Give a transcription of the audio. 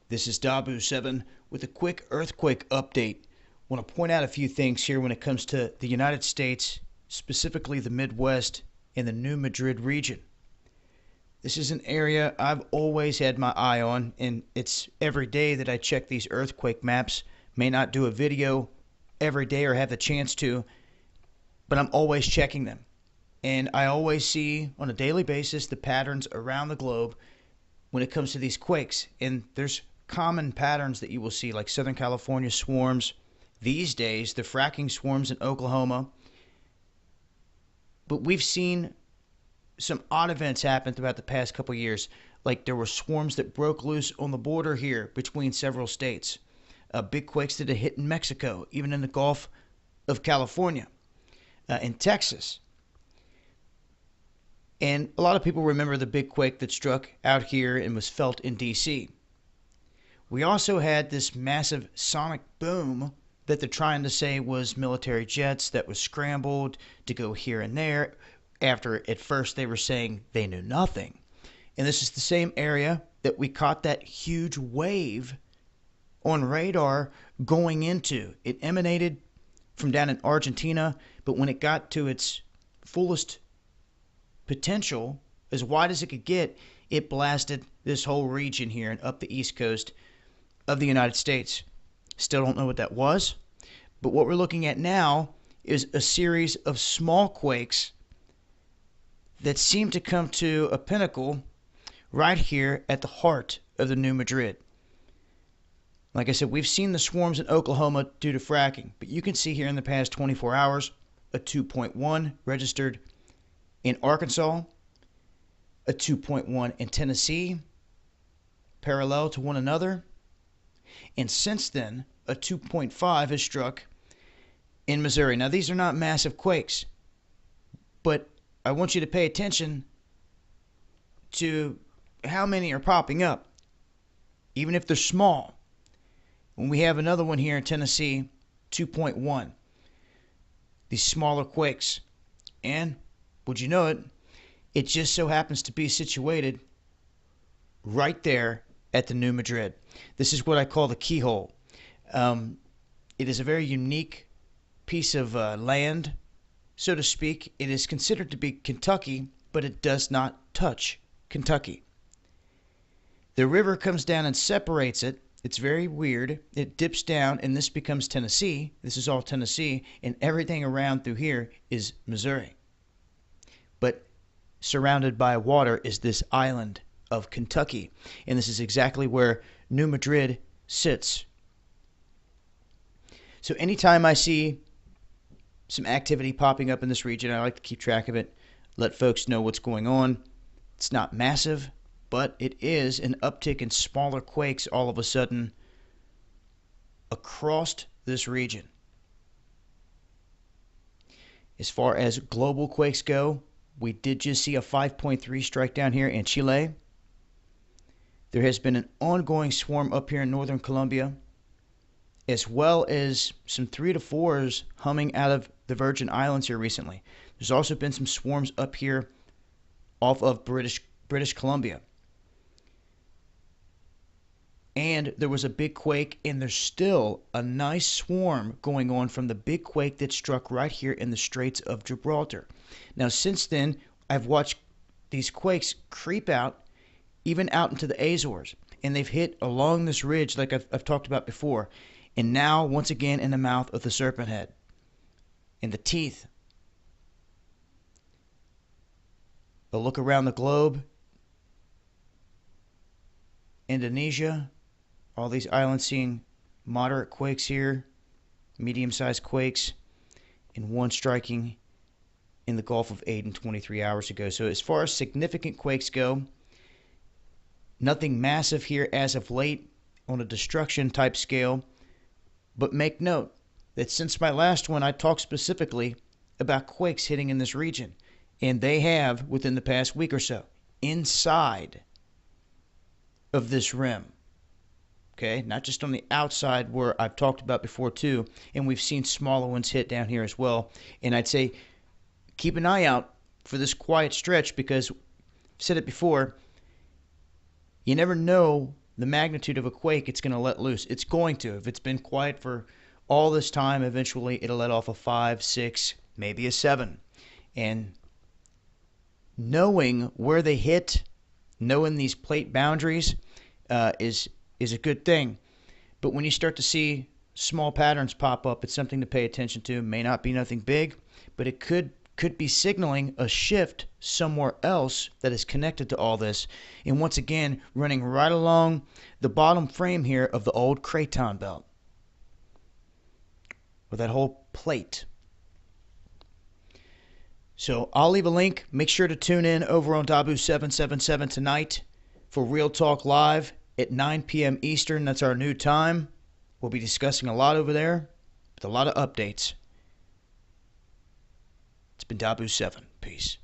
This is Dabu7 with a quick earthquake update. I want to point out a few things here when it comes to the United States, specifically the Midwest and the New Madrid region. This is an area I've always had my eye on, and it's every day that I check these earthquake maps. May not do a video every day or have the chance to, but I'm always checking them. And I always see on a daily basis the patterns around the globe when it comes to these quakes. And there's common patterns that you will see, like Southern California swarms. These days, the fracking swarms in Oklahoma. But we've seen some odd events happen throughout the past couple of years. Like there were swarms that broke loose on the border here between several states. Big quakes that had hit in Mexico, even in the Gulf of California, in Texas. And a lot of people remember the big quake that struck out here and was felt in D.C. We also had this massive sonic boom that they're trying to say was military jets that was scrambled to go here and there, after at first they were saying they knew nothing. And this is the same area that we caught that huge wave on radar going into. It emanated from down in Argentina, but when it got to its fullest potential, as wide as it could get, it blasted this whole region here and up the east coast of the United States. Still don't know what that was, but what we're looking at now is a series of small quakes that seem to come to a pinnacle right here at the heart of the New Madrid. Like I said, we've seen the swarms in Oklahoma due to fracking, but you can see here in the past 24 hours, a 2.1 registered in Arkansas, a 2.1 in Tennessee, parallel to one another. And since then, a 2.5 has struck in Missouri. Now, these are not massive quakes, but I want you to pay attention to how many are popping up, even if they're small. When we have another one here in Tennessee, 2.1. These smaller quakes. And, would you know it, it just so happens to be situated right there at the New Madrid. This is what I call the keyhole. It is a very unique piece of land, so to speak. It is considered to be Kentucky, but it does not touch Kentucky. The river comes down and separates it. It's very weird. It dips down, and this becomes Tennessee. This is all Tennessee, and everything around through here is Missouri. But surrounded by water is this island of Kentucky, and this is exactly where New Madrid sits. So anytime I see some activity popping up in this region, I like to keep track of it, let folks know what's going on. It's not massive, but it is an uptick in smaller quakes all of a sudden across this region. As far as global quakes go, we did just see a 5.3 strike down here in Chile. There has been an ongoing swarm up here in northern Colombia, as well as some 3 to 4s humming out of the Virgin Islands here recently. There's also been some swarms up here off of British Columbia. And there was a big quake, and there's still a nice swarm going on from the big quake that struck right here in the Straits of Gibraltar. Now, since then, I've watched these quakes creep out, even out into the Azores, and they've hit along this ridge like I've talked about before, and now once again in the mouth of the Serpent Head, in the teeth. A look around the globe, Indonesia, all these islands seeing moderate quakes here, medium-sized quakes, and one striking in the Gulf of Aden 23 hours ago. So as far as significant quakes go, nothing massive here as of late on a destruction type scale. But make note that since my last one, I talked specifically about quakes hitting in this region. And they have within the past week or so, inside of this rim. Okay, not just on the outside where I've talked about before too. And we've seen smaller ones hit down here as well. And I'd say keep an eye out for this quiet stretch, because I've said it before, you never know the magnitude of a quake, it's going to let loose. It's going to. If it's been quiet for all this time, eventually it'll let off a 5, 6, maybe a 7. And knowing where they hit, knowing these plate boundaries is a good thing. But when you start to see small patterns pop up, it's something to pay attention to. It may not be nothing big, but it could be signaling a shift somewhere else that is connected to all this. And once again, running right along the bottom frame here of the old craton belt, with that whole plate. So I'll leave a link. Make sure to tune in over on Dabu 777 tonight for Real Talk Live at 9 p.m. Eastern. That's our new time. We'll be discussing a lot over there with a lot of updates. It's been Dabu 7. Peace.